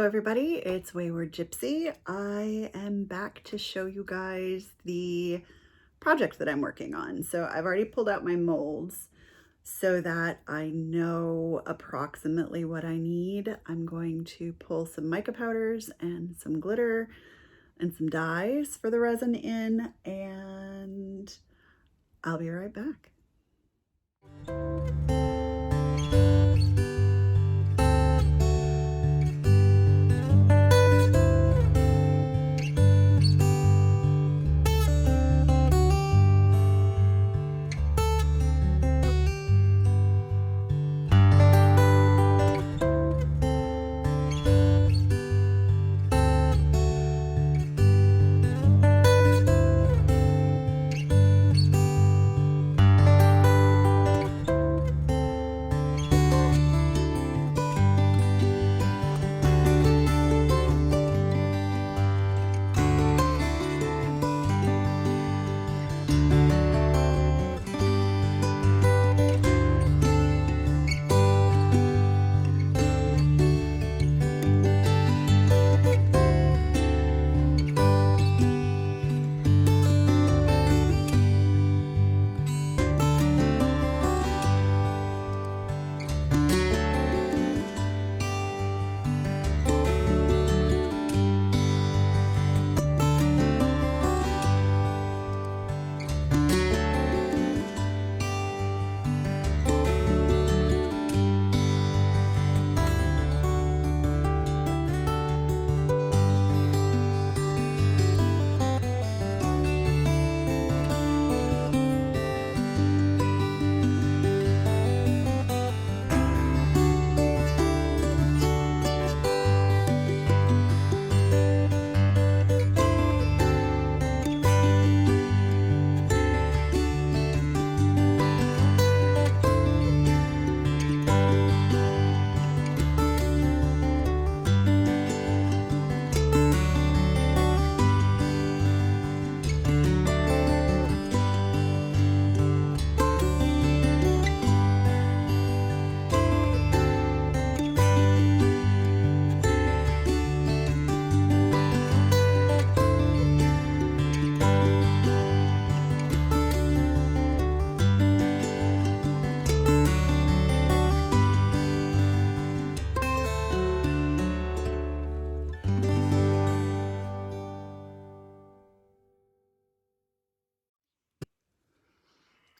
everybody, it's Wayward Gypsy. I am back to show you guys the project that I'm working on. So I've already pulled out my molds so that I know approximately what I need. I'm going to pull some mica powders and some glitter and some dyes for the resin in, and I'll be right back.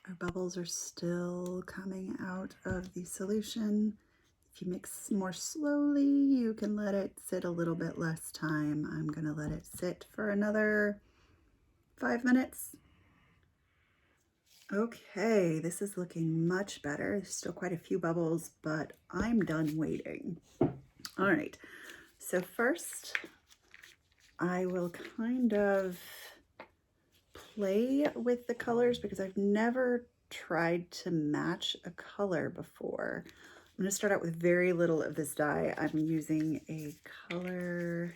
Our bubbles are still coming out of the solution. If you mix more slowly, you can let it sit a little bit less time. I'm gonna let it sit for another 5 minutes. Okay, this is looking much better. There's still quite a few bubbles, but I'm done waiting. All right, so first I will kind of play with the colors because I've never tried to match a color before. I'm going to start out with very little of this dye. I'm using a color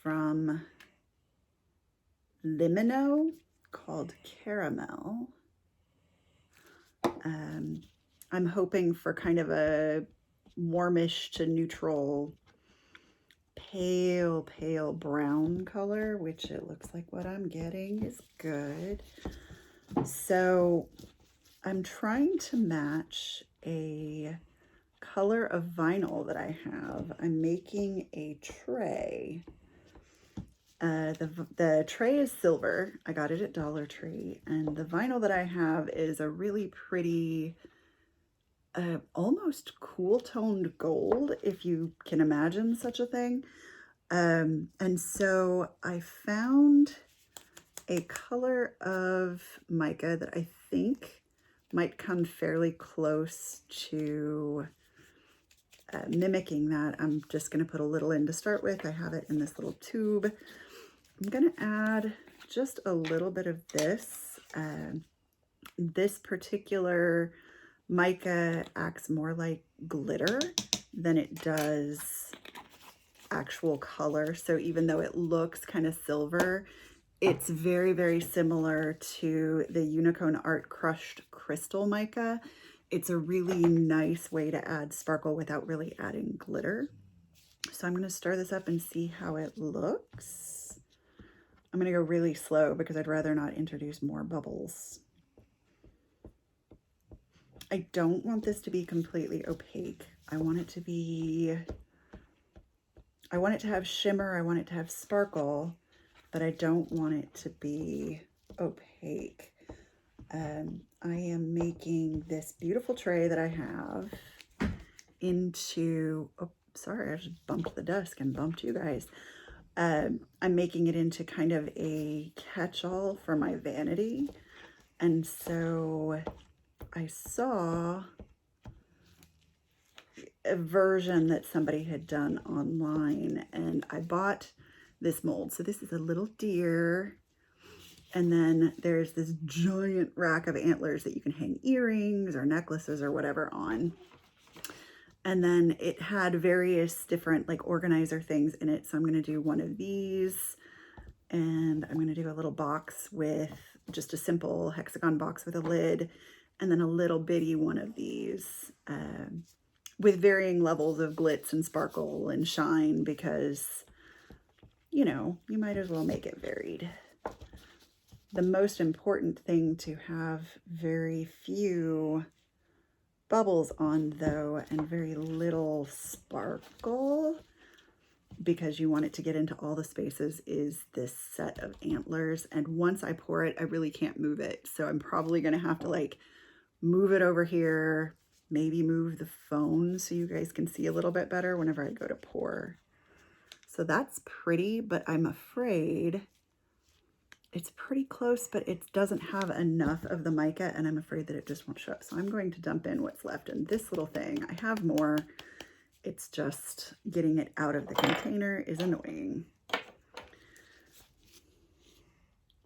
from Limino called Caramel. I'm hoping for kind of a warmish to neutral pale brown color, which it looks like what I'm getting is good. So I'm trying to match a color of vinyl that I have. I'm making a tray. The tray is silver. I got it at Dollar Tree, and the vinyl that I have is a really pretty almost cool toned gold, if you can imagine such a thing. And so I found a color of mica that I think might come fairly close to mimicking that. I'm just going to put a little in to start with. I have it in this little tube. I'm going to add just a little bit of this. This particular mica acts more like glitter than it does actual color. So even though it looks kind of silver, it's very similar to the Unicorn Art Crushed Crystal Mica. It's a really nice way to add sparkle without really adding glitter. So I'm going to stir this up and see how it looks. I'm going to go really slow because I'd rather not introduce more bubbles. I don't want this to be completely opaque. I want it to be, I want it to have shimmer, I want it to have sparkle, but I don't want it to be opaque. I am making this beautiful tray that I have into, oh, sorry, I just bumped the desk and bumped you guys. I'm making it into kind of a catch-all for my vanity. And so I saw a version that somebody had done online, and I bought this mold. So this is a little deer, and then there's this giant rack of antlers that you can hang earrings or necklaces or whatever on. And then it had various different like organizer things in it. So I'm going to do one of these, and I'm going to do a little box with just a simple hexagon box with a lid, and then a little bitty one of these with varying levels of glitz and sparkle and shine, because, you know, you might as well make it varied. The most important thing to have very few bubbles on, though, and very little sparkle, because you want it to get into all the spaces, is this set of antlers. And once I pour it, I really can't move it. So I'm probably going to have to like move it over here, maybe move the phone so you guys can see a little bit better whenever I go to pour. So that's pretty, but I'm afraid it's pretty close, but it doesn't have enough of the mica, and I'm afraid that it just won't show up. So I'm going to dump in what's left in this little thing. I have more. It's just getting it out of the container is annoying.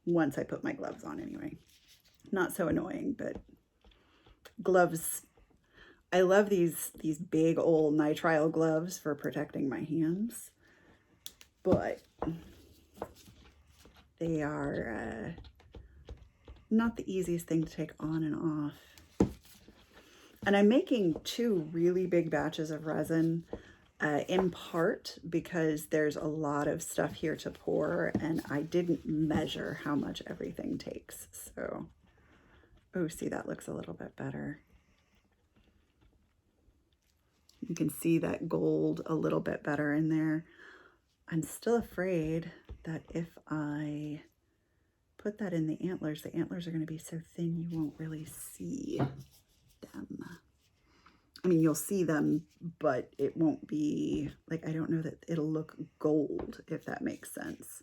Once I put my gloves on anyway. Not so annoying, but gloves. I love these big old nitrile gloves for protecting my hands, but they are not the easiest thing to take on and off. And I'm making 2 really big batches of resin, in part because there's a lot of stuff here to pour, and I didn't measure how much everything takes. So, oh, see, that looks a little bit better. You can see that gold a little bit better in there. I'm still afraid that if I put that in the antlers are going to be so thin you won't really see them. I mean, you'll see them, but it won't be, like, I don't know that it'll look gold, if that makes sense.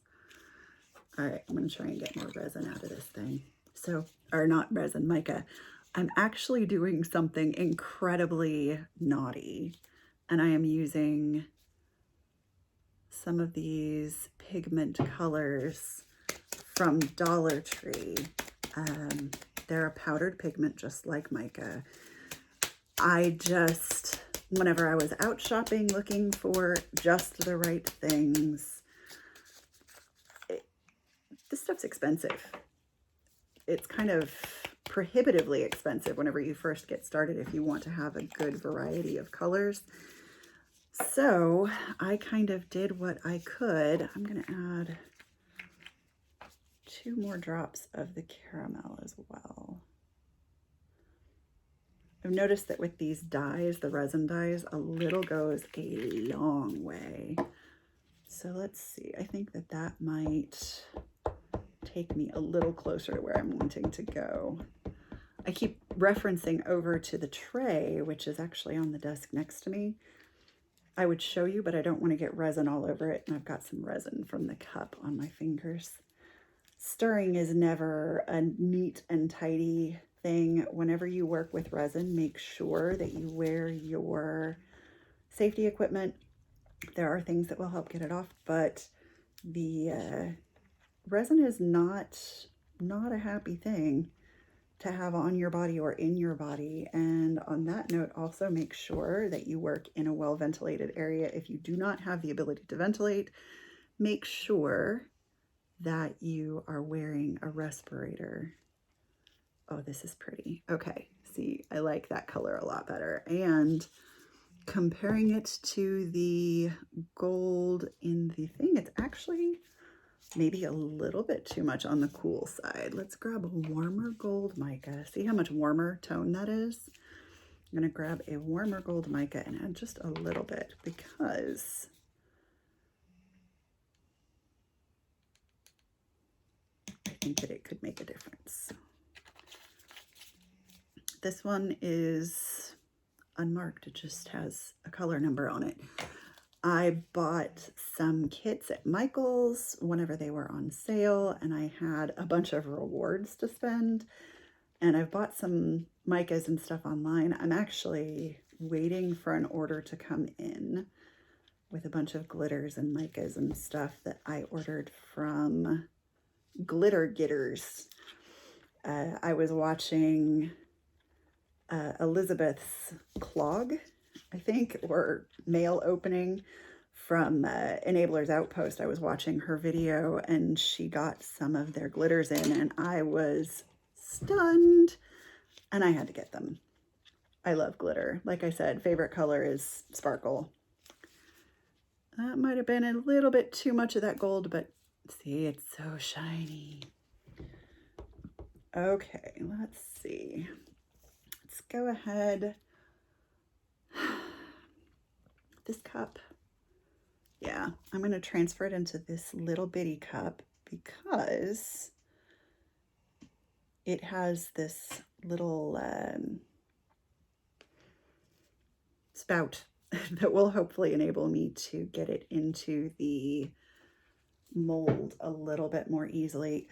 All right, I'm going to try and get more resin out of this thing. So, or not resin, mica. I'm actually doing something incredibly naughty, and I am using some of these pigment colors from Dollar Tree. They're a powdered pigment just like mica. I just, whenever I was out shopping looking for just the right things, this stuff's expensive. It's kind of prohibitively expensive whenever you first get started if you want to have a good variety of colors. So I kind of did what I could. I'm going to add 2 more drops of the caramel as well. I've noticed that with these dyes, the resin dyes, a little goes a long way. So let's see. I think that that might take me a little closer to where I'm wanting to go. I keep referencing over to the tray, which is actually on the desk next to me. I would show you, but I don't want to get resin all over it, and I've got some resin from the cup on my fingers. Stirring is never a neat and tidy thing. Whenever you work with resin, make sure that you wear your safety equipment. There are things that will help get it off, but the resin is not a happy thing to have on your body or in your body. And on that note, also make sure that you work in a well-ventilated area. If you do not have the ability to ventilate, make sure that you are wearing a respirator. Oh, this is pretty. Okay, see, I like that color a lot better. And comparing it to the gold in the thing, it's actually maybe a little bit too much on the cool side. Let's grab a warmer gold mica. See how much warmer tone that is? I'm going to grab a warmer gold mica and add just a little bit because I think that it could make a difference. This one is unmarked. It just has a color number on it. I bought some kits at Michael's whenever they were on sale, and I had a bunch of rewards to spend. And I've bought some micas and stuff online. I'm actually waiting for an order to come in with a bunch of glitters and micas and stuff that I ordered from Glitter Getters. I was watching Elizabeth's clog, I think, or mail opening from Enabler's Outpost. I was watching her video and she got some of their glitters in and I was stunned and I had to get them. I love glitter. Like I said, favorite color is sparkle. That might have been a little bit too much of that gold, but see, it's so shiny. Okay, let's see. Let's go ahead. This cup, yeah, I'm going to transfer it into this little bitty cup because it has this little spout that will hopefully enable me to get it into the mold a little bit more easily.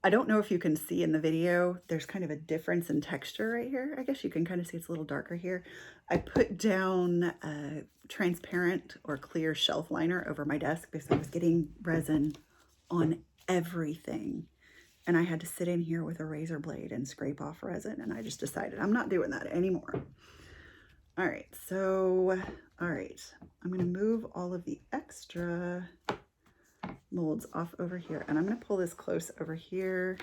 I don't know if you can see in the video, there's kind of a difference in texture right here. I guess you can kind of see it's a little darker here. I put down a transparent or clear shelf liner over my desk because I was getting resin on everything. And I had to sit in here with a razor blade and scrape off resin. And I just decided I'm not doing that anymore. All right, so, I'm gonna move all of the extra molds off over here. And I'm gonna pull this close over here.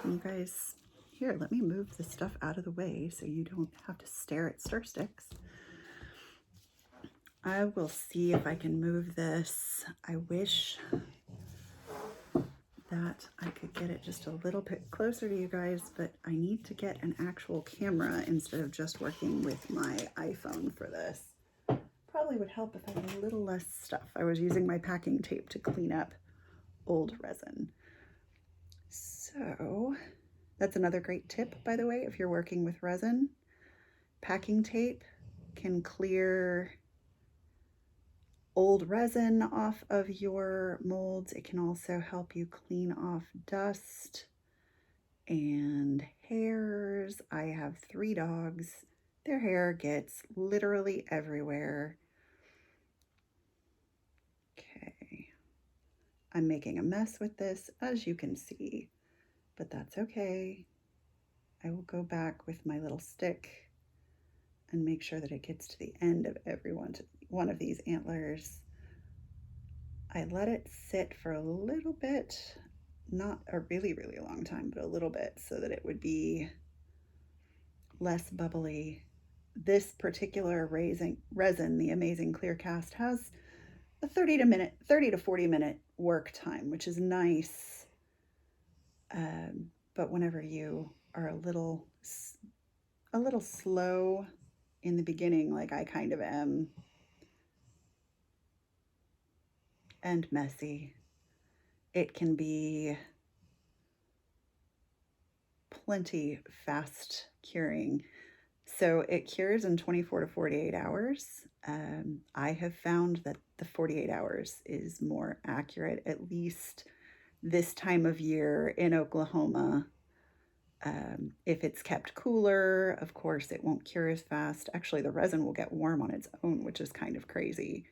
Can you guys, here, let me move this stuff out of the way so you don't have to stare at stir sticks. I will see if I can move this. I wish that I could get it just a little bit closer to you guys, but I need to get an actual camera instead of just working with my iPhone for this. Probably would help if I had a little less stuff. I was using my packing tape to clean up old resin. So that's another great tip, by the way, if you're working with resin. Packing tape can clear old resin off of your molds. It can also help you clean off dust and hairs. I have 3 dogs. Their hair gets literally everywhere. Okay, I'm making a mess with this, as you can see, but that's okay. I will go back with my little stick and make sure that it gets to the end of every one of these antlers. I let it sit for a little bit, not a really, really long time, but a little bit so that it would be less bubbly. This particular resin, the Amazing Clear Cast, has a 30 to 40 minute work time, which is nice. But whenever you are a little slow in the beginning, like I kind of am, and messy, it can be plenty fast curing. So it cures in 24 to 48 hours. I have found that the 48 hours is more accurate, at least this time of year in Oklahoma. If it's kept cooler, of course, it won't cure as fast. Actually, the resin will get warm on its own, which is kind of crazy.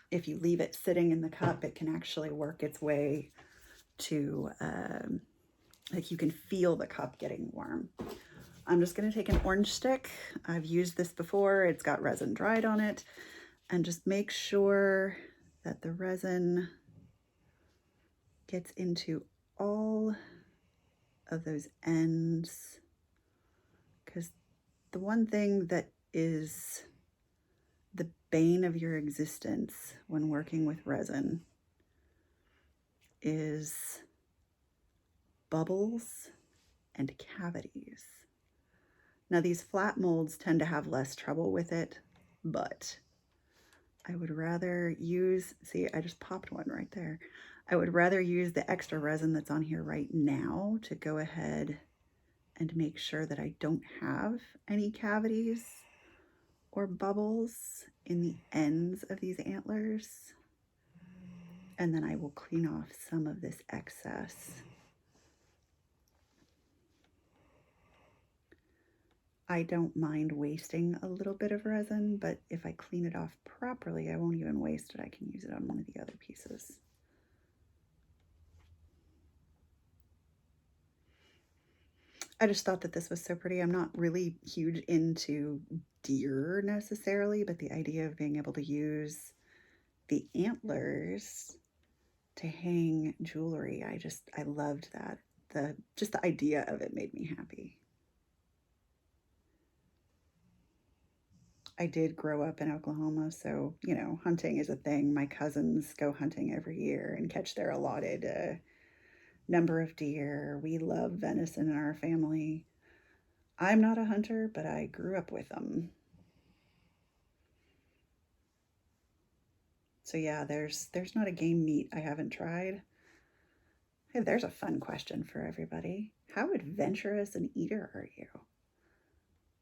If you leave it sitting in the cup, it can actually work its way to, like you can feel the cup getting warm. I'm just going to take an orange stick. I've used this before. It's got resin dried on it. And just make sure that the resin gets into all of those ends. Because the one thing that is the bane of your existence when working with resin is bubbles and cavities. Now, these flat molds tend to have less trouble with it, but I would rather use, see, I just popped one right there. I would rather use the extra resin that's on here right now to go ahead and make sure that I don't have any cavities or bubbles in the ends of these antlers. And then I will clean off some of this excess. I don't mind wasting a little bit of resin, but if I clean it off properly, I won't even waste it. I can use it on one of the other pieces. I just thought that this was so pretty. I'm not really huge into deer necessarily, but the idea of being able to use the antlers to hang jewelry, I loved that. Just the idea of it made me happy. I did grow up in Oklahoma, so, you know, hunting is a thing. My cousins go hunting every year and catch their allotted number of deer. We love venison in our family. I'm not a hunter, but I grew up with them. So yeah, there's not a game meat I haven't tried. Hey, there's a fun question for everybody. How adventurous an eater are you?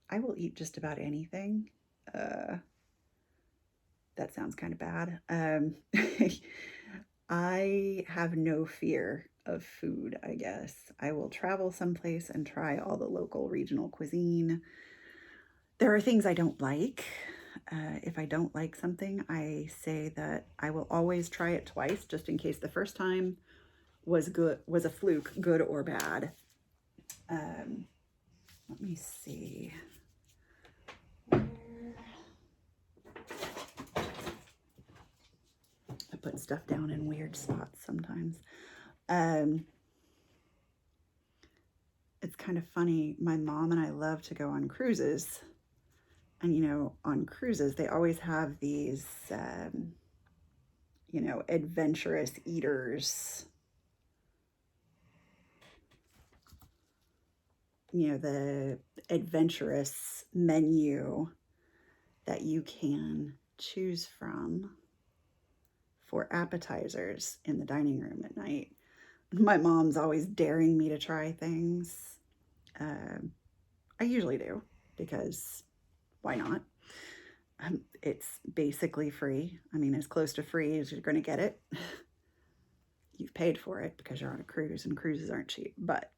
I will eat just about anything. That sounds kind of bad. I have no fear of food, I guess. I will travel someplace and try all the local regional cuisine. There are things I don't like. If I don't like something, I say that I will always try it twice, just in case the first time was a fluke, good or bad. Let me see. I put stuff down in weird spots sometimes. It's kind of funny. My mom and I love to go on cruises. And, you know, on cruises, they always have these, you know, adventurous eaters. You know, the adventurous menu that you can choose from for appetizers in the dining room at night. My mom's always daring me to try things. I usually do, because why not? It's basically free. I mean, as close to free as you're going to get it. You've paid for it because you're on a cruise, and cruises aren't cheap, but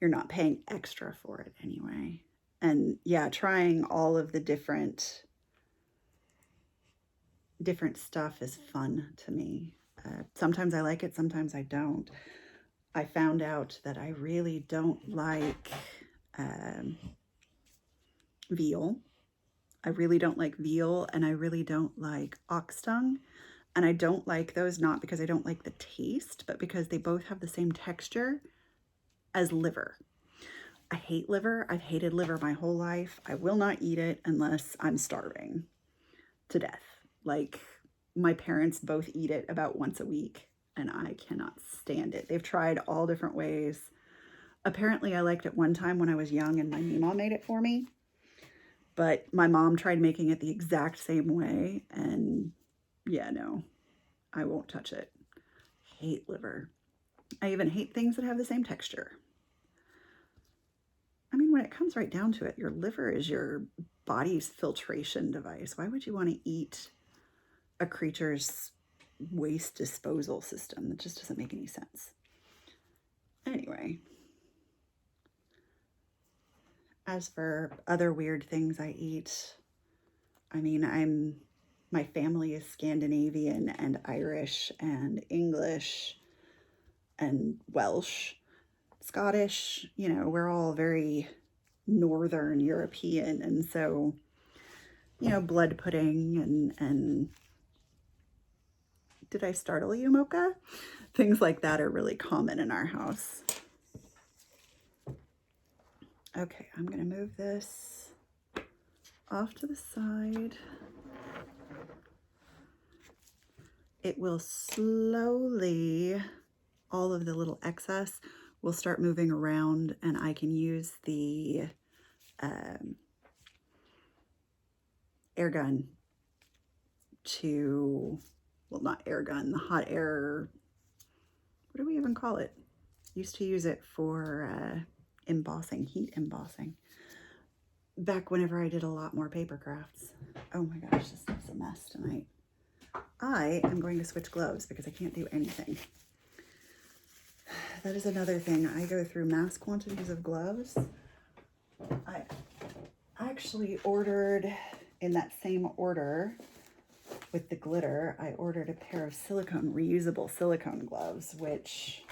you're not paying extra for it anyway. And yeah, trying all of the different stuff is fun to me. Sometimes I like it, sometimes I don't. I found out that I really don't like veal. I really don't like veal, and I really don't like ox tongue. And I don't like those not because I don't like the taste, but because they both have the same texture as liver. I hate liver. I've hated liver my whole life. I will not eat it unless I'm starving to death. Like, my parents both eat it about once a week, and I cannot stand it. They've tried all different ways. Apparently, I liked it one time when I was young and my mom made it for me. But my mom tried making it the exact same way, and yeah, no, I won't touch it. Hate liver. I even hate things that have the same texture. I mean, when it comes right down to it, your liver is your body's filtration device. Why would you want to eat a creature's waste disposal system? That just doesn't make any sense. Anyway, as for other weird things I eat, I mean, my family is Scandinavian and Irish and English and Welsh, Scottish. You know, we're all very Northern European, and so, you know, blood pudding and did I startle you, Mocha? Things like that are really common in our house. Okay, I'm gonna move this off to the side. It will slowly, all of the little excess will start moving around, and I can use the air gun to, well, not air gun, the hot air, what do we even call it? Used to use it for embossing, heat embossing. Back whenever I did a lot more paper crafts. Oh my gosh, this is a mess tonight. I am going to switch gloves because I can't do anything. That is another thing. I go through mass quantities of gloves. I actually ordered, in that same order with the glitter, I ordered a pair of silicone, reusable silicone gloves, which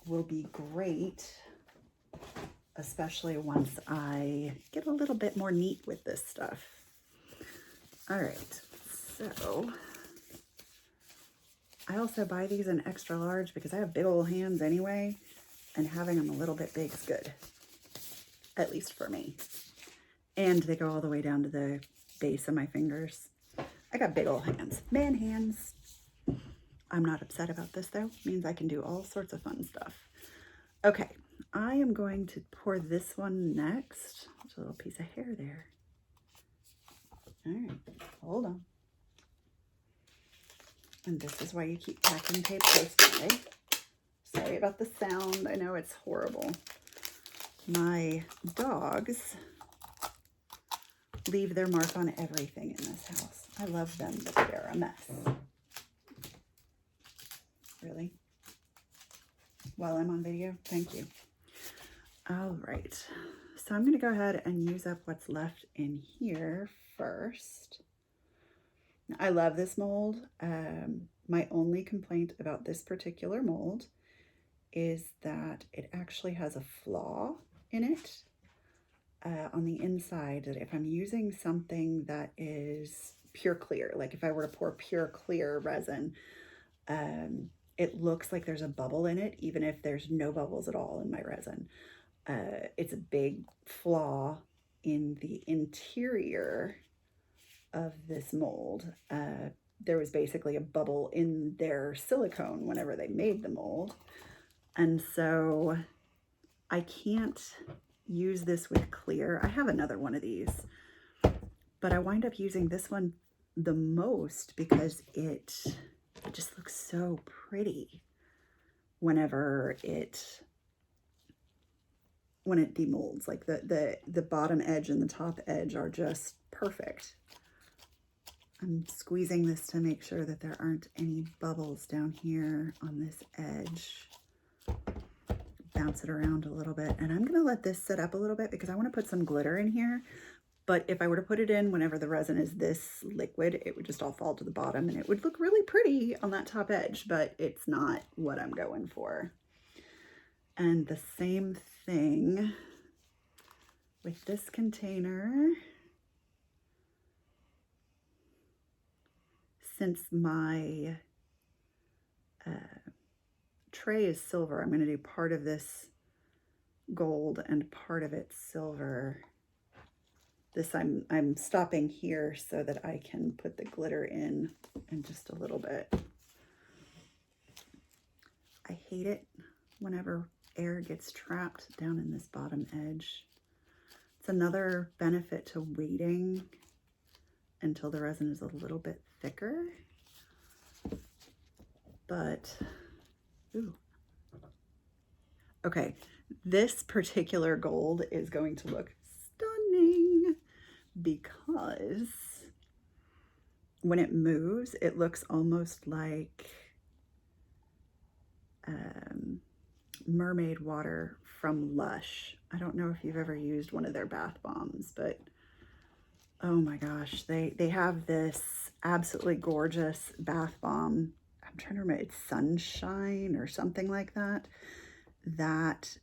will be great, especially once I get a little bit more neat with this stuff. All right, so I also buy these in extra large because I have big old hands anyway, and having them a little bit big is good, at least for me. And they go all the way down to the base of my fingers. I got big old hands, man hands. I'm not upset about this though. It means I can do all sorts of fun stuff. Okay, I am going to pour this one next. There's a little piece of hair there. All right, hold on. And this is why you keep packing tape close by. Sorry about the sound. I know it's horrible. My dogs leave their mark on everything in this house. I love them, but they're a mess. Really? While I'm on video? Thank you. All right. So I'm going to go ahead and use up what's left in here first. I love this mold. My only complaint about this particular mold is that it actually has a flaw in it on the inside, that if I'm using something that is pure clear, like if I were to pour pure clear resin, it looks like there's a bubble in it, even if there's no bubbles at all in my resin. It's a big flaw in the interior of this mold. There was basically a bubble in their silicone whenever they made the mold. And so I can't use this with clear. I have another one of these, but I wind up using this one the most because it just looks so pretty whenever when it demolds. Like the bottom edge and the top edge are just perfect. I'm squeezing this to make sure that there aren't any bubbles down here on this edge. Bounce it around a little bit, and I'm gonna let this sit up a little bit because I want to put some glitter in here. But if I were to put it in whenever the resin is this liquid, it would just all fall to the bottom and it would look really pretty on that top edge, but it's not what I'm going for. And the same thing with this container. Since my tray is silver, I'm going to do part of this gold and part of it silver. This I'm stopping here so that I can put the glitter in just a little bit. I hate it whenever air gets trapped down in this bottom edge. It's another benefit to waiting until the resin is a little bit thicker. But, ooh. Okay, this particular gold is going to look stunning because when it moves, it looks almost like mermaid water from Lush. I don't know if you've ever used one of their bath bombs, but oh my gosh, they have this absolutely gorgeous bath bomb. I'm trying to remember, it's Sunshine or something like that. That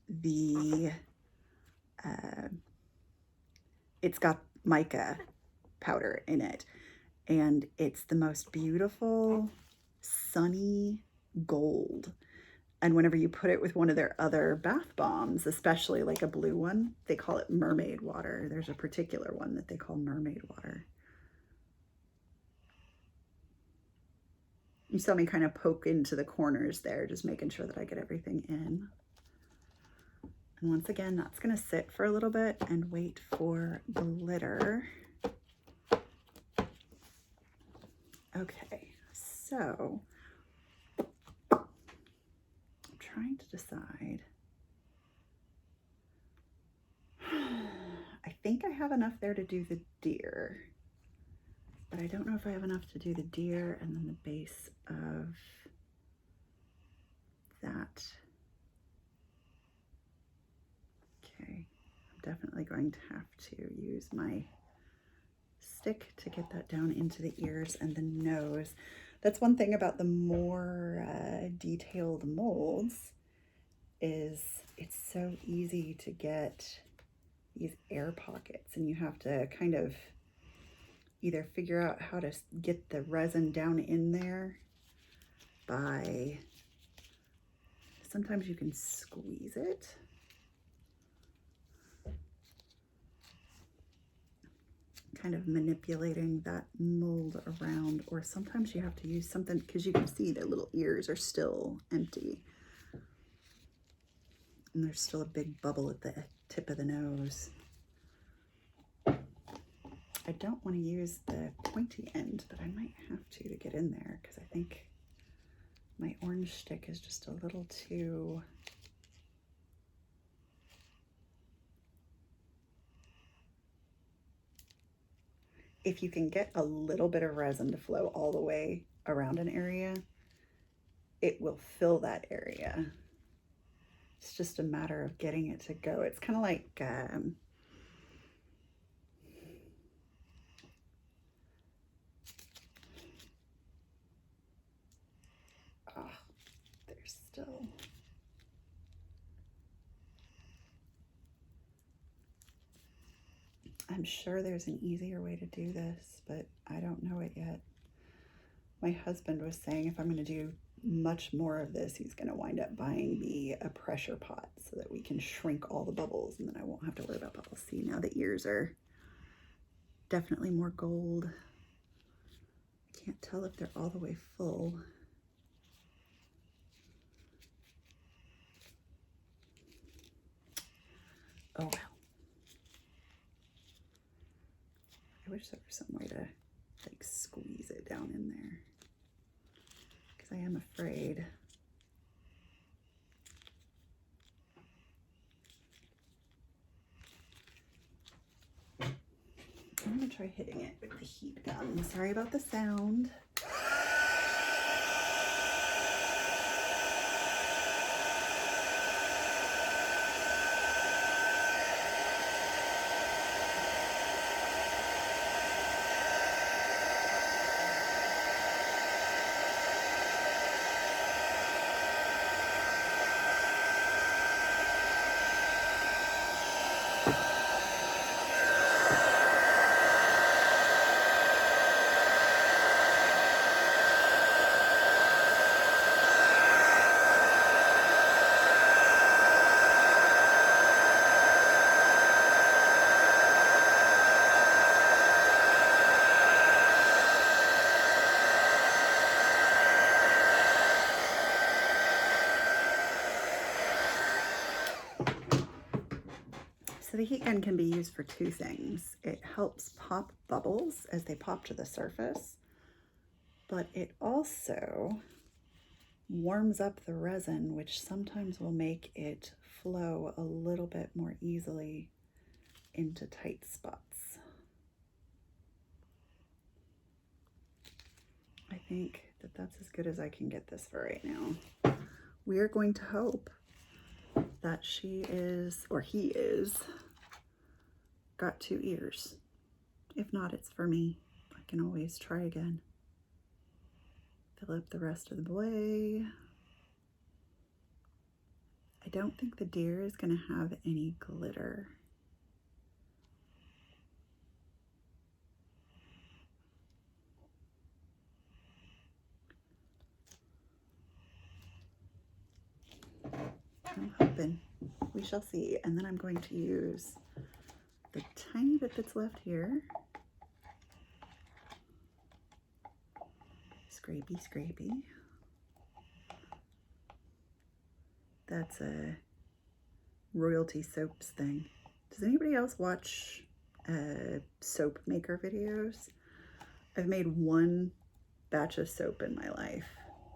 it's got mica powder in it, and it's the most beautiful sunny gold. And whenever you put it with one of their other bath bombs, especially like a blue one, they call it mermaid water. There's a particular one that they call mermaid water. You saw me kind of poke into the corners there, just making sure that I get everything in. And once again, that's going to sit for a little bit and wait for glitter. Okay, so I'm trying to decide. I think I have enough there to do the deer, but I don't know if I have enough to do the deer and then the base of that. Okay, I'm definitely going to have to use my stick to get that down into the ears and the nose. That's one thing about the more detailed molds, is it's so easy to get these air pockets, and you have to kind of either figure out how to get the resin down in there by, sometimes you can squeeze it. Kind of manipulating that mold around, or sometimes you have to use something, because you can see their little ears are still empty. And there's still a big bubble at the tip of the nose. I don't want to use the pointy end, but I might have to get in there, because I think my orange stick is just a little too... If you can get a little bit of resin to flow all the way around an area, it will fill that area. It's just a matter of getting it to go. It's kind of like there's still... I'm sure there's an easier way to do this, but I don't know it yet. My husband was saying if I'm going to do much more of this, he's going to wind up buying me a pressure pot so that we can shrink all the bubbles, and then I won't have to worry about bubbles. See, now the ears are definitely more gold. I can't tell if they're all the way full. Oh well. I wish there was some way to like squeeze it down in there, because I am afraid. I'm gonna try hitting it with the heat gun. Sorry about the sound. So the heat gun can be used for two things. It helps pop bubbles as they pop to the surface, but it also warms up the resin, which sometimes will make it flow a little bit more easily into tight spots. I think that that's as good as I can get this for right now. We are going to hope that she is, or he is, got two ears. If not, it's for me. I can always try again. Fill up the rest of the blade. I don't think the deer is going to have any glitter. I'm hoping. We shall see. And then I'm going to use the tiny bit that's left here. Scrapey, scrapey. That's a Royalty Soaps thing. Does anybody else watch soap maker videos? I've made one batch of soap in my life.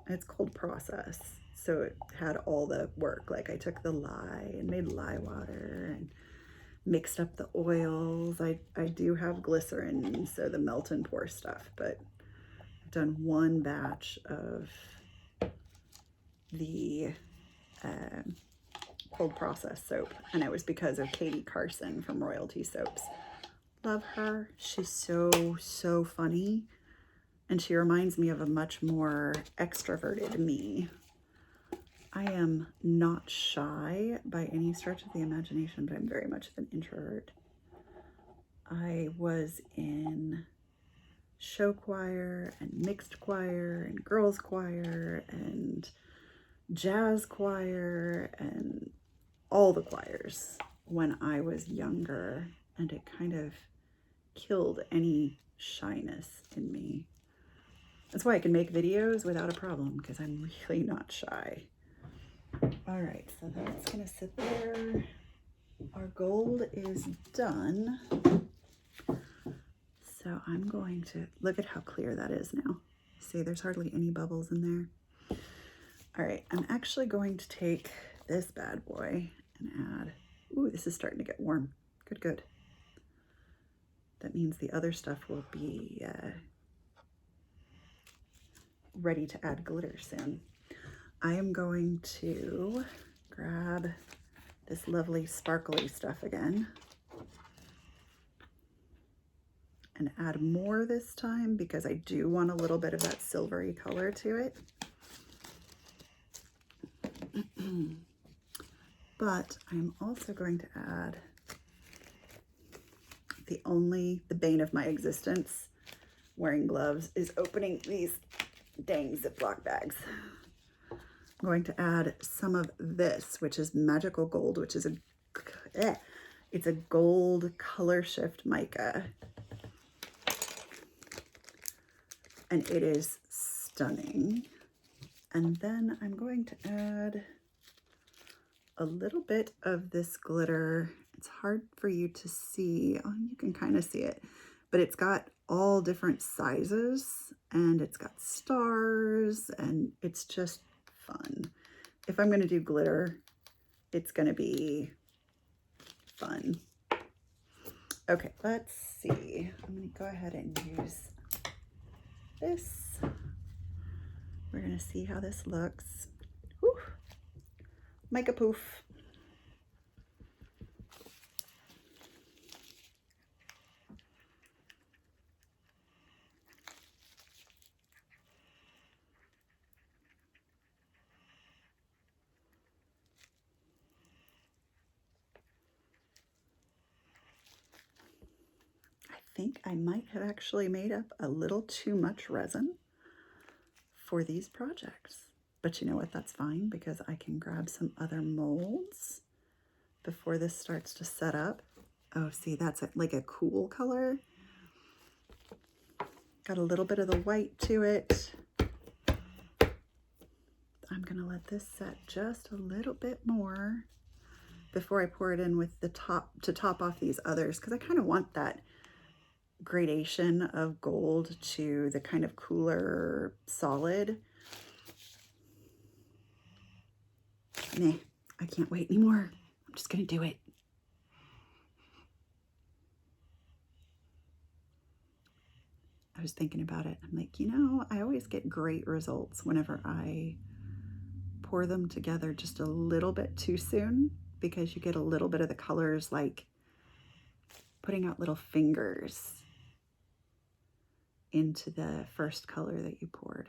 It's called Process. So it had all the work. Like I took the lye and made lye water and mixed up the oils. I do have glycerin, so the melt and pour stuff, but I've done one batch of the cold process soap, and it was because of Katie Carson from Royalty Soaps. Love her. She's so funny, and she reminds me of a much more extroverted me. I am not shy by any stretch of the imagination, but I'm very much of an introvert. I was in show choir and mixed choir and girls choir and jazz choir and all the choirs when I was younger, and it kind of killed any shyness in me. That's why I can make videos without a problem, because I'm really not shy. All right, so that's gonna sit there. Our gold is done. So I'm going to, look at how clear that is now. See, there's hardly any bubbles in there. All right, I'm actually going to take this bad boy and add, ooh, this is starting to get warm. Good, good. That means the other stuff will be ready to add glitter soon. I am going to grab this lovely sparkly stuff again and add more this time because I do want a little bit of that silvery color to it. But I'm also going to add the bane of my existence wearing gloves is opening these dang Ziploc bags. I'm going to add some of this, which is Magical Gold, which is it's a gold color shift mica. And it is stunning. And then I'm going to add a little bit of this glitter. It's hard for you to see. Oh, you can kind of see it, but it's got all different sizes and it's got stars and it's just fun. If I'm going to do glitter, it's going to be fun. Okay, let's see. I'm going to go ahead and use this. We're going to see how this looks. Whew. Mica poof. I think I might have actually made up a little too much resin for these projects. But you know what? That's fine because I can grab some other molds before this starts to set up. Oh, see, that's like a cool color. Got a little bit of the white to it. I'm gonna let this set just a little bit more before I pour it in with the top to top off these others, because I kind of want that gradation of gold to the kind of cooler solid. Nah, I can't wait anymore. I'm just gonna do it. I was thinking about it. I'm like, you know, I always get great results whenever I pour them together just a little bit too soon, because you get a little bit of the colors like putting out little fingers into the first color that you poured.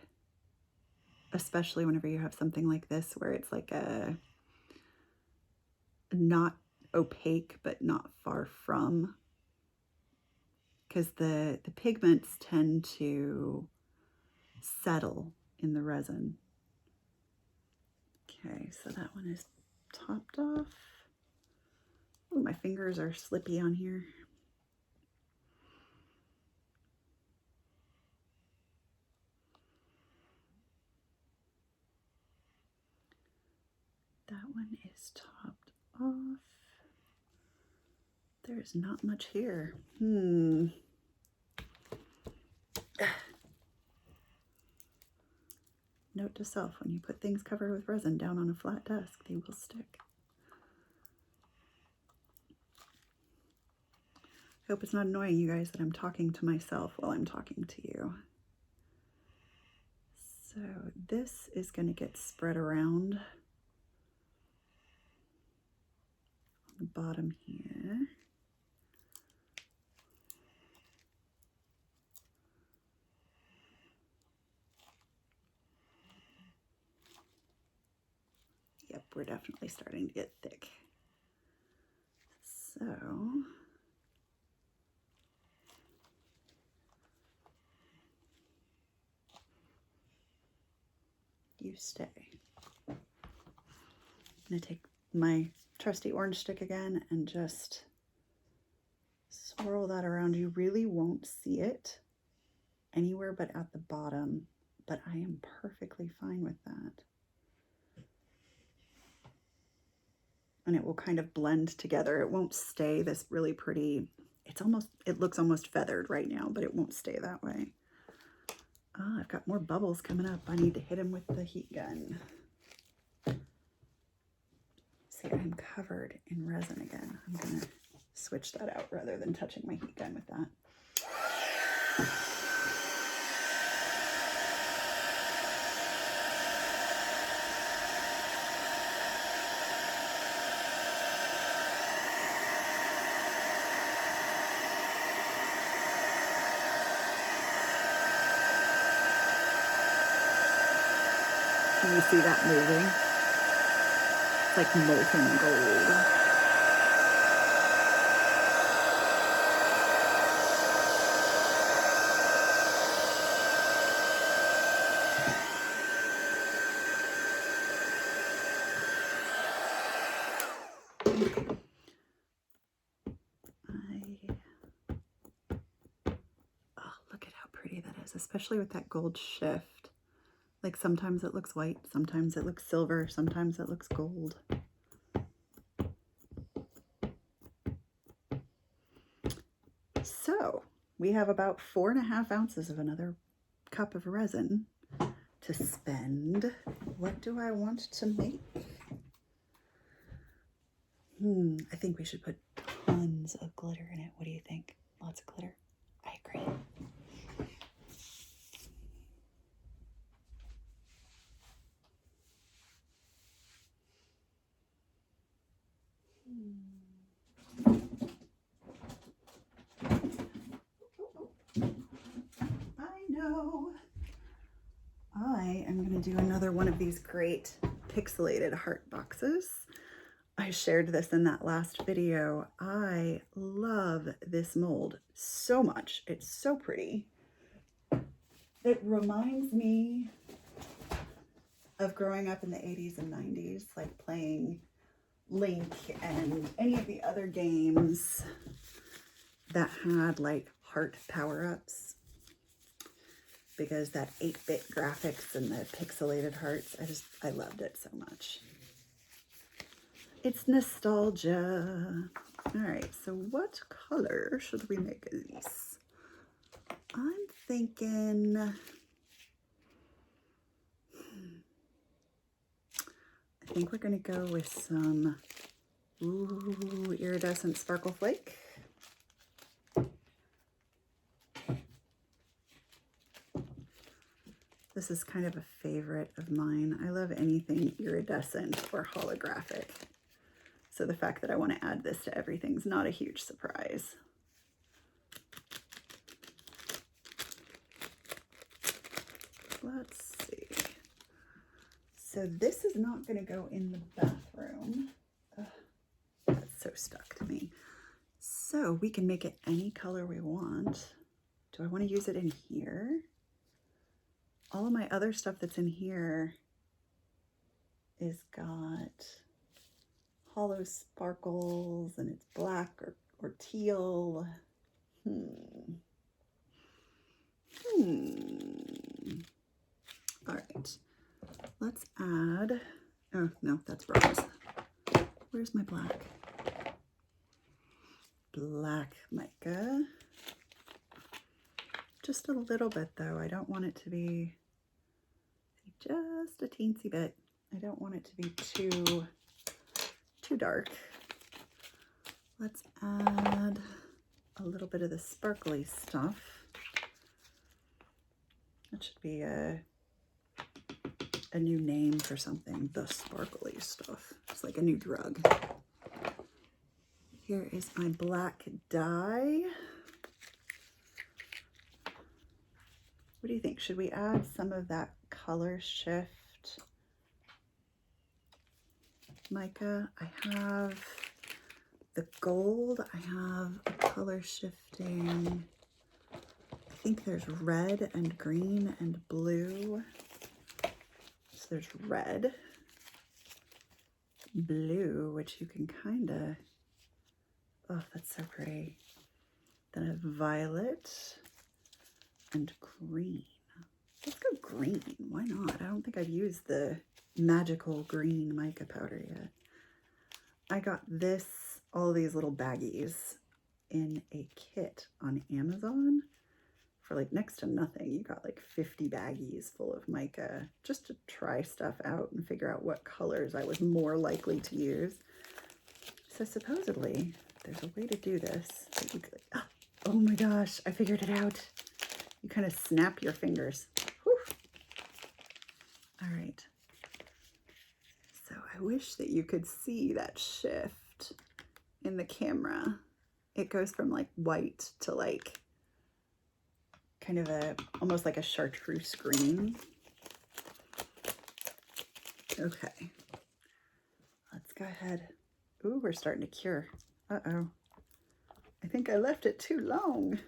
Especially whenever you have something like this where it's like a not opaque but not far from, because the pigments tend to settle in the resin. Okay, so that one is topped off. Oh, my fingers are slippy on here. That one is topped off. There's not much here. Note to self, when you put things covered with resin down on a flat desk, they will stick. I hope it's not annoying you guys that I'm talking to myself while I'm talking to you. So this is going to get spread around on the bottom here. Yep, we're definitely starting to get thick. So you stay. I'm going to take my trusty orange stick again and just swirl that around. You really won't see it anywhere but at the bottom, but I am perfectly fine with that. And it will kind of blend together. It won't stay this really pretty, it looks almost feathered right now, but it won't stay that way. Oh, I've got more bubbles coming up. I need to hit them with the heat gun. See, I'm covered in resin again. I'm gonna switch that out rather than touching my heat gun with that. Can you see that moving? It's like molten gold. Oh, look at how pretty that is, especially with that gold shift. Like sometimes it looks white, sometimes it looks silver, sometimes it looks gold. So we have about 4.5 ounces of another cup of resin to spend. What do I want to make? I think we should put tons of glitter in it. What do you think? Lots of glitter? I agree. I know. I am going to do another one of these great pixelated heart boxes. I shared this in that last video. I love this mold so much. It's so pretty. It reminds me of growing up in the 80s and 90s, like playing Link and any of the other games that had like heart power-ups, because that 8-bit graphics and the pixelated hearts, I loved it so much. It's nostalgia. All right, so what color should we make these? I'm thinking, I think we're gonna go with some iridescent sparkle flake. This is kind of a favorite of mine. I love anything iridescent or holographic. So the fact that I want to add this to everything's not a huge surprise. Let's see. So this is not going to go in the bathroom. Ugh, that's so stuck to me. So we can make it any color we want. Do I want to use it in here? All of my other stuff that's in here is got hollow sparkles and it's black or teal. All right, let's add, oh no, that's bronze. Where's my black? Black mica. Just a little bit though. I don't want it to be just a teensy bit. I don't want it to be too dark. Let's add a little bit of the sparkly stuff. That should be a new name for something. The sparkly stuff. It's like a new drug. Here is my black dye. What do you think? Should we add some of that color shift mica? I have the gold. I have a color shifting. I think there's red and green and blue. So there's red, blue, which you can kind of, oh, that's so pretty. Then I have violet and green. Let's go green. Why not? I don't think I've used the magical green mica powder yet. I got this, all these little baggies in a kit on Amazon for like next to nothing. You got like 50 baggies full of mica just to try stuff out and figure out what colors I was more likely to use. So supposedly there's a way to do this that you could, oh my gosh, I figured it out. You kind of snap your fingers. Whew. All right. So I wish that you could see that shift in the camera. It goes from like white to like kind of almost like a chartreuse green. Okay. Let's go ahead. Ooh, we're starting to cure. Uh-oh. I think I left it too long.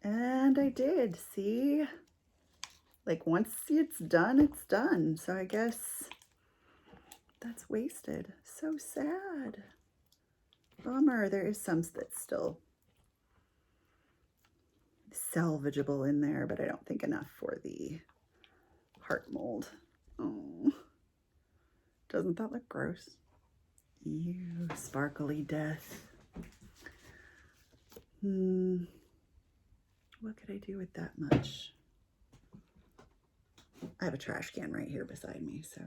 And I did, see? Like once it's done, it's done. So I guess that's wasted. So sad. Bummer. There is some that's still salvageable in there, but I don't think enough for the heart mold. Oh, doesn't that look gross? Ew, sparkly death. What could I do with that much? I have a trash can right here beside me, so.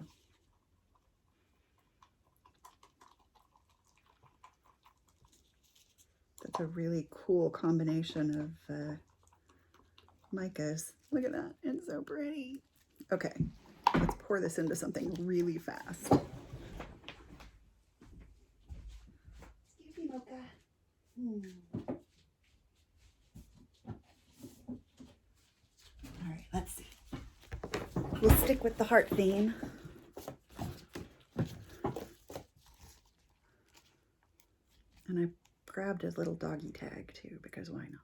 That's a really cool combination of micas. Look at that, it's so pretty. Okay, let's pour this into something really fast. Excuse me, Mocha. All right, let's see. We'll stick with the heart theme. And I grabbed a little doggy tag too, because why not?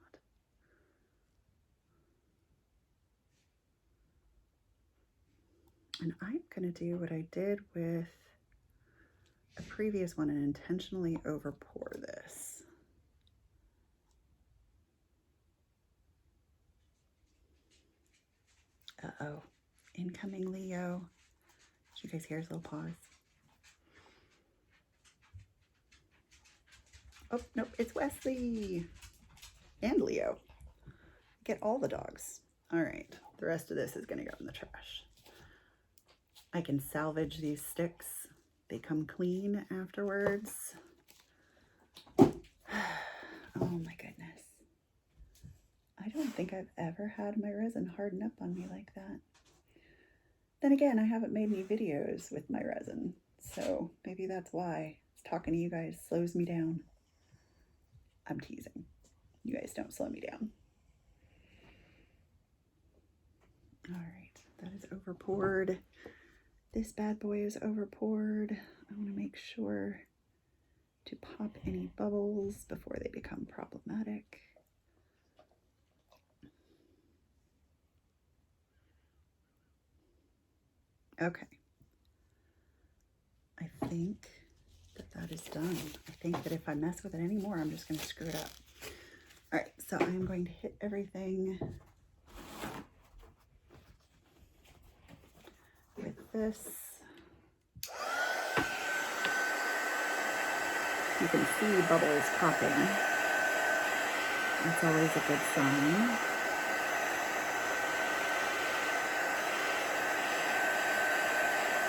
And I'm gonna do what I did with a previous one and intentionally over pour this. Uh-oh, incoming Leo. Did you guys hear his little pause? Oh, nope, it's Wesley and Leo. Get all the dogs. All right, the rest of this is gonna go in the trash. I can salvage these sticks. They come clean afterwards. Oh my goodness. I don't think I've ever had my resin harden up on me like that. Then again, I haven't made any videos with my resin, so maybe that's why talking to you guys slows me down. I'm teasing. You guys don't slow me down. All right, that is over poured. This bad boy is over poured. I want to make sure to pop any bubbles before they become problematic. Okay, I think that that is done. I think that if I mess with it anymore, I'm just going to screw it up. All right, so I'm going to hit everything with this. You can see bubbles popping. That's always a good sign.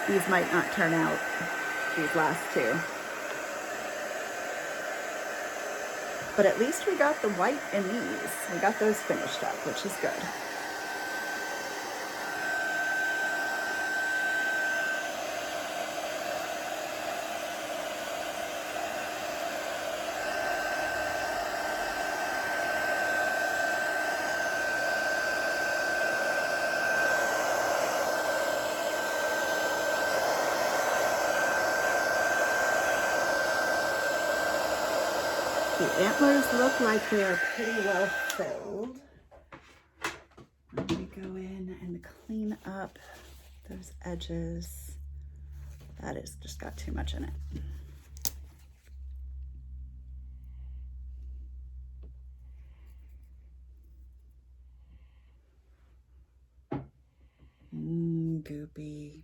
These might not turn out, these last two. But at least we got the white in these. We got those finished up, which is good. The antlers look like they are pretty well filled. Let me go in and clean up those edges. That has just got too much in it. Goopy.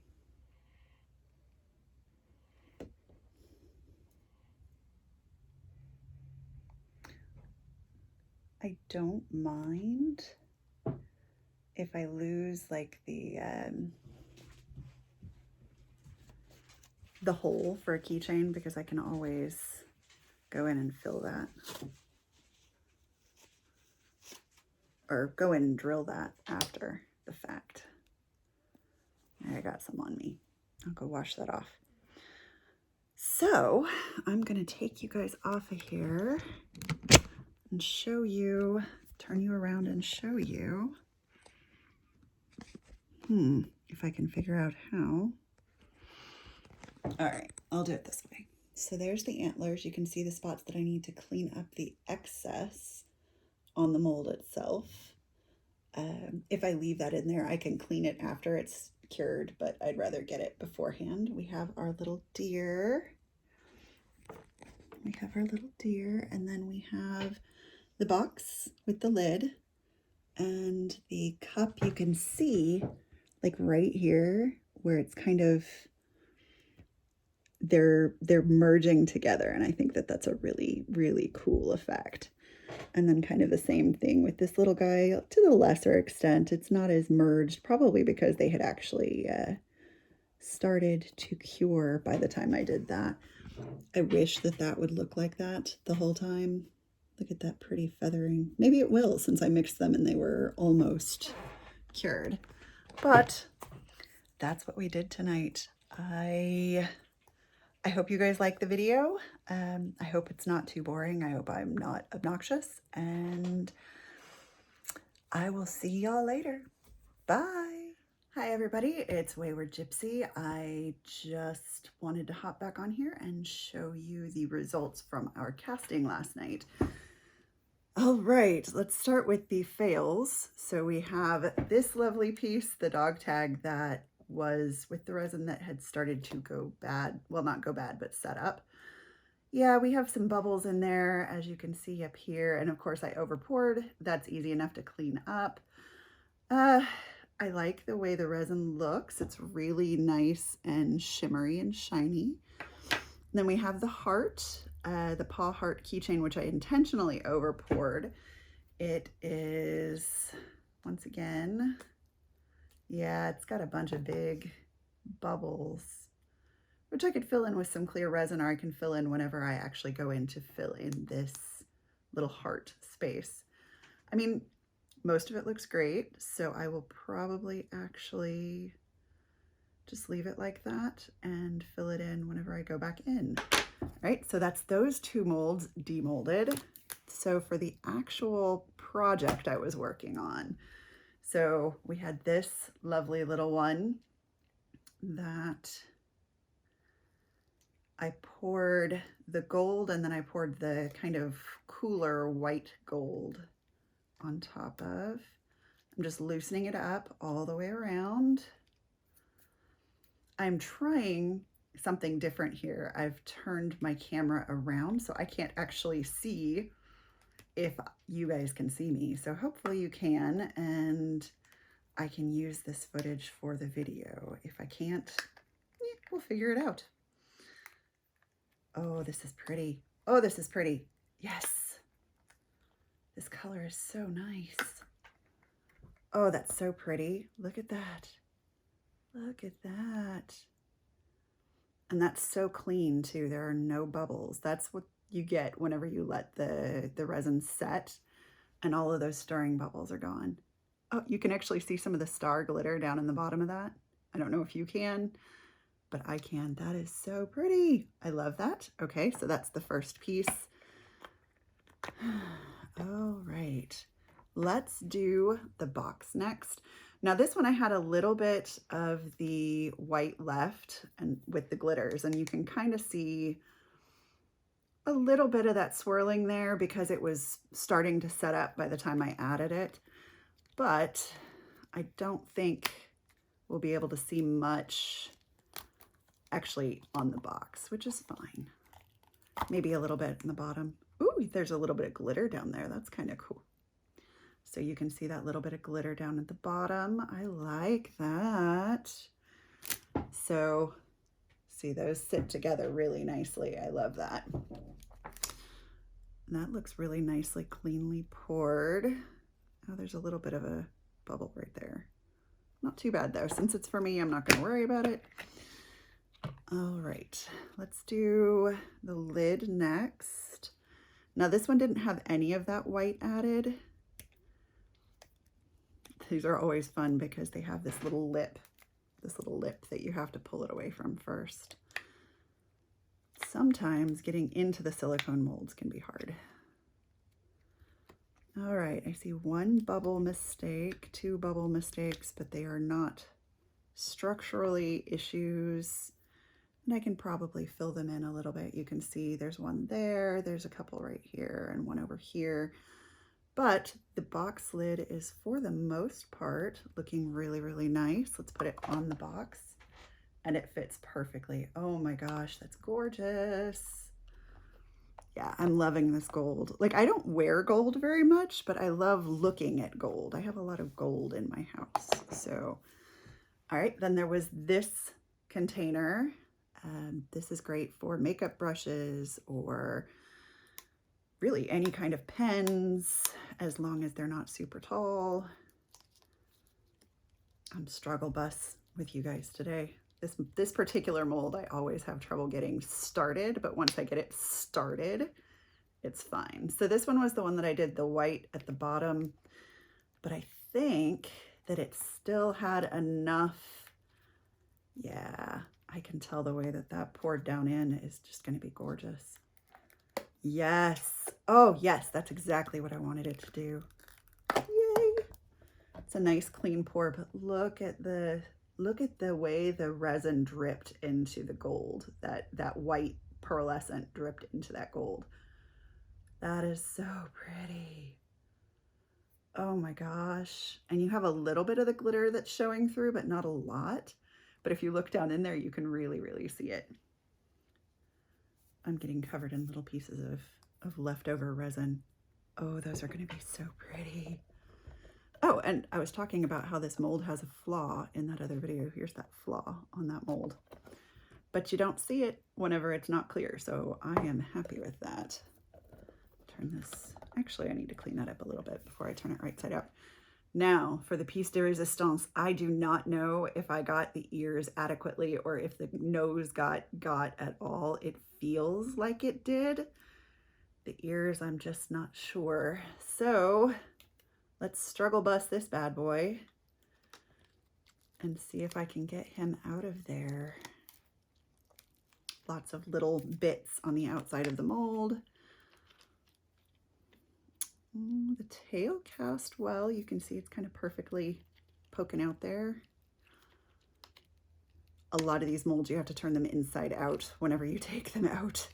I don't mind if I lose like the hole for a keychain, because I can always go in and fill that. Or go in and drill that after the fact. I got some on me. I'll go wash that off. So I'm gonna take you guys off of here and show you, turn you around and show you. If I can figure out how. All right, I'll do it this way. So there's the antlers. You can see the spots that I need to clean up the excess on the mold itself. If I leave that in there, I can clean it after it's cured, but I'd rather get it beforehand. We have our little deer. We have our little deer, and then we have the box with the lid and the cup. You can see like right here where it's kind of, they're merging together, and I think that that's a really, really cool effect. And then kind of the same thing with this little guy to the lesser extent. It's not as merged, probably because they had actually started to cure by the time I did that. I wish that that would look like that the whole time. Look at that pretty feathering. Maybe it will, since I mixed them and they were almost cured. But that's what we did tonight. I hope you guys like the video. I hope it's not too boring. I hope I'm not obnoxious. And I will see y'all later. Bye. Hi everybody, it's Wayward Gypsy. I just wanted to hop back on here and show you the results from our casting last night. All right, let's start with the fails. So we have this lovely piece, the dog tag that was with the resin that had started to go bad. Well, not go bad, but set up. Yeah, we have some bubbles in there, as you can see up here. And of course I over poured. That's easy enough to clean up. I like the way the resin looks. It's really nice and shimmery and shiny. Then we have the heart, the paw heart keychain, which I intentionally over poured. It is, once again, yeah, it's got a bunch of big bubbles, which I could fill in with some clear resin, or I can fill in whenever I actually go in to fill in this little heart space. I mean, most of it looks great, so I will probably actually just leave it like that and fill it in whenever I go back in. All right, so that's those two molds demolded. So for the actual project I was working on, so we had this lovely little one that I poured the gold, and then I poured the kind of cooler white gold on top of. I'm just loosening it up all the way around. I'm trying something different here. I've turned my camera around so I can't actually see if you guys can see me. So hopefully you can, and I can use this footage for the video. If I can't, we'll figure it out. Oh, this is pretty. Oh, this is pretty. Yes. This color is so nice. Oh, that's so pretty. Look at that. Look at that. And that's so clean too. There are no bubbles. That's what you get whenever you let the resin set and all of those stirring bubbles are gone. Oh, you can actually see some of the star glitter down in the bottom of that. I don't know if you can, but I can. That is so pretty. I love that. Okay, so that's the first piece. All right, let's do the box next. Now this one I had a little bit of the white left and with the glitters, and you can kind of see a little bit of that swirling there because it was starting to set up by the time I added it. But I don't think we'll be able to see much actually on the box, which is fine. Maybe a little bit in the bottom. Ooh, there's a little bit of glitter down there. That's kind of cool. So you can see that little bit of glitter down at the bottom. I like that. So see, those sit together really nicely. I love that. And that looks really nicely, cleanly poured. Oh, there's a little bit of a bubble right there. Not too bad though. Since it's for me, I'm not gonna worry about it. All right, let's do the lid next. Now this one didn't have any of that white added. These are always fun because they have this little lip that you have to pull it away from first. Sometimes getting into the silicone molds can be hard. All right, I see one bubble mistake, two bubble mistakes, but they are not structurally issues. And I can probably fill them in a little bit. You can see there's one there, there's a couple right here, and one over here. But the box lid is, for the most part, looking really, really nice. Let's put it on the box, and it fits perfectly. Oh my gosh, that's gorgeous. Yeah, I'm loving this gold. Like, I don't wear gold very much, but I love looking at gold. I have a lot of gold in my house. So, all right, then there was this container. This is great for makeup brushes or really any kind of pens, as long as they're not super tall. I'm struggle bus with you guys today. This particular mold, I always have trouble getting started, but once I get it started, it's fine. So this one was the one that I did the white at the bottom, but I think that it still had enough. Yeah, I can tell the way that that poured down in is just going to be gorgeous. Yes. Oh, yes, that's exactly what I wanted it to do. Yay. It's a nice clean pour, but look at the way the resin dripped into the gold. That white pearlescent dripped into that gold. That is so pretty. Oh my gosh. And you have a little bit of the glitter that's showing through, but not a lot. But if you look down in there, you can really, really see it. I'm getting covered in little pieces of leftover resin. Oh, those are going to be so pretty. Oh, and I was talking about how this mold has a flaw in that other video. Here's that flaw on that mold. But you don't see it whenever it's not clear, so I am happy with that. Turn this, actually I need to clean that up a little bit before I turn it right side out. Now, for the piece de resistance, I do not know if I got the ears adequately or if the nose got at all. It feels like it did. The ears, I'm just not sure. So let's struggle bust this bad boy and see if I can get him out of there. Lots of little bits on the outside of the mold. The tail cast well. You can see it's kind of perfectly poking out there. A lot of these molds, you have to turn them inside out whenever you take them out.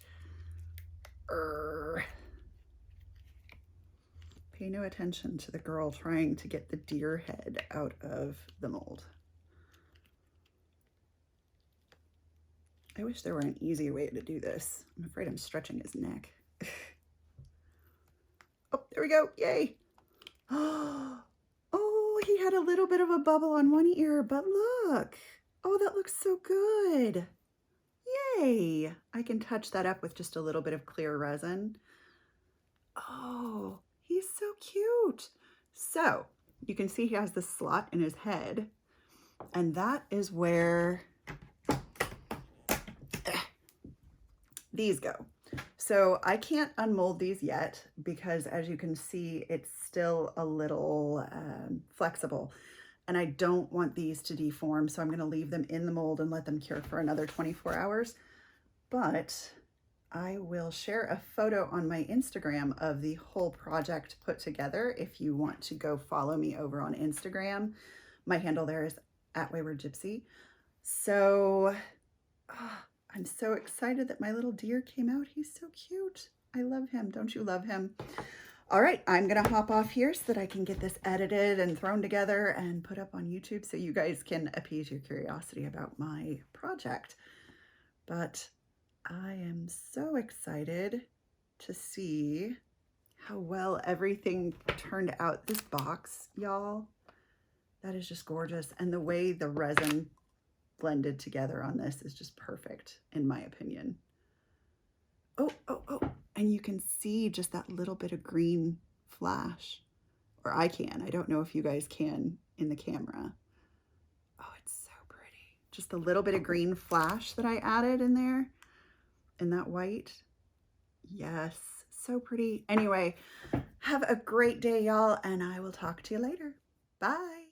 Pay no attention to the girl trying to get the deer head out of the mold. I wish there were an easy way to do this. I'm afraid I'm stretching his neck. Oh, there we go. Yay. Oh, he had a little bit of a bubble on one ear, but look. Oh, that looks so good. Yay. I can touch that up with just a little bit of clear resin. Oh, he's so cute. So you can see he has the slot in his head, and that is where these go. So I can't unmold these yet because, as you can see, it's still a little flexible, and I don't want these to deform, so I'm going to leave them in the mold and let them cure for another 24 hours. But I will share a photo on my Instagram of the whole project put together if you want to go follow me over on Instagram. My handle there is @waywardgypsy. So I'm so excited that my little deer came out. He's so cute. I love him. Don't you love him? All right, I'm gonna hop off here so that I can get this edited and thrown together and put up on YouTube so you guys can appease your curiosity about my project. But I am so excited to see how well everything turned out. This box, y'all, that is just gorgeous. And the way the resin blended together on this is just perfect, in my opinion. Oh, and you can see just that little bit of green flash, or I can. I don't know if you guys can in the camera. Oh, it's so pretty. Just a little bit of green flash that I added in there, and that white. Yes, so pretty. Anyway, have a great day, y'all, and I will talk to you later. Bye.